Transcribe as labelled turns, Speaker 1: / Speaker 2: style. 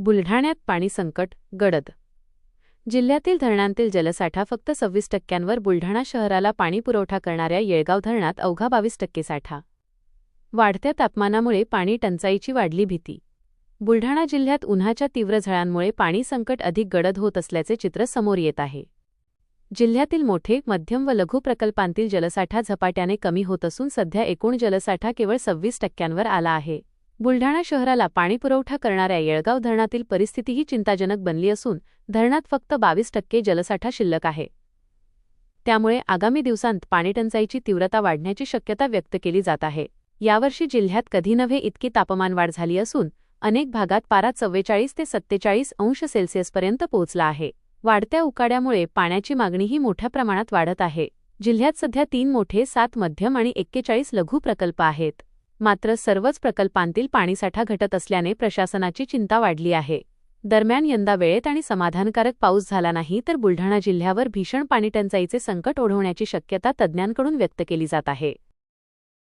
Speaker 1: बुलढाण्यात पाणी संकट गडद. जिल्ह्यातील धरणांतील जलसाठा फक्त 26%वर. बुलढाणा शहराला पाणी पुरवठा करणाऱ्या येळगाव धरणात अवघा 22% साठा. वाढत्या तापमानामुळे पाणी टंचाईची वाढली भीती. बुलढाणा जिल्ह्यात उन्हाच्या तीव्र झळांमुळे पाणी संकट अधिक गडद होत असल्याचे चित्र समोर येत आहे. जिल्ह्यातील मोठे, मध्यम व लघु प्रकल्पांतील जलसाठा झपाट्याने कमी होत असून सध्या एकूण जलसाठा केवळ 26%वर आला आहे. बुलढाणा शहराला पाणीपुरवठा करणाऱ्या येळगाव धरणातील परिस्थितीही चिंताजनक बनली असून धरणात फक्त 22% जलसाठा शिल्लक आहे. त्यामुळे आगामी दिवसांत पाणीटंचाईची तीव्रता वाढण्याची शक्यता व्यक्त केली जात आहे. यावर्षी जिल्ह्यात कधी नव्हे इतकी तापमानवाढ झाली असून अनेक भागात पारा 44 ते 47 अंश सेल्सिअसपर्यंत पोहोचला आहे. वाढत्या उकाड्यामुळे पाण्याची मागणीही मोठ्या प्रमाणात वाढत आहे. जिल्ह्यात सध्या 3 मोठे, 7 मध्यम आणि 41 लघु प्रकल्प आहेत. मात्र सर्वच प्रकल्पांतील पाणीसाठा घटत असल्याने प्रशासनाची चिंता वाढली आहे. दरम्यान यंदा वेळेत आणि समाधानकारक पाऊस झाला नाही तर बुलढाणा जिल्ह्यावर भीषण पाणीटंचाईचे संकट ओढवण्याची शक्यता तज्ज्ञांकडून व्यक्त केली जात आहे.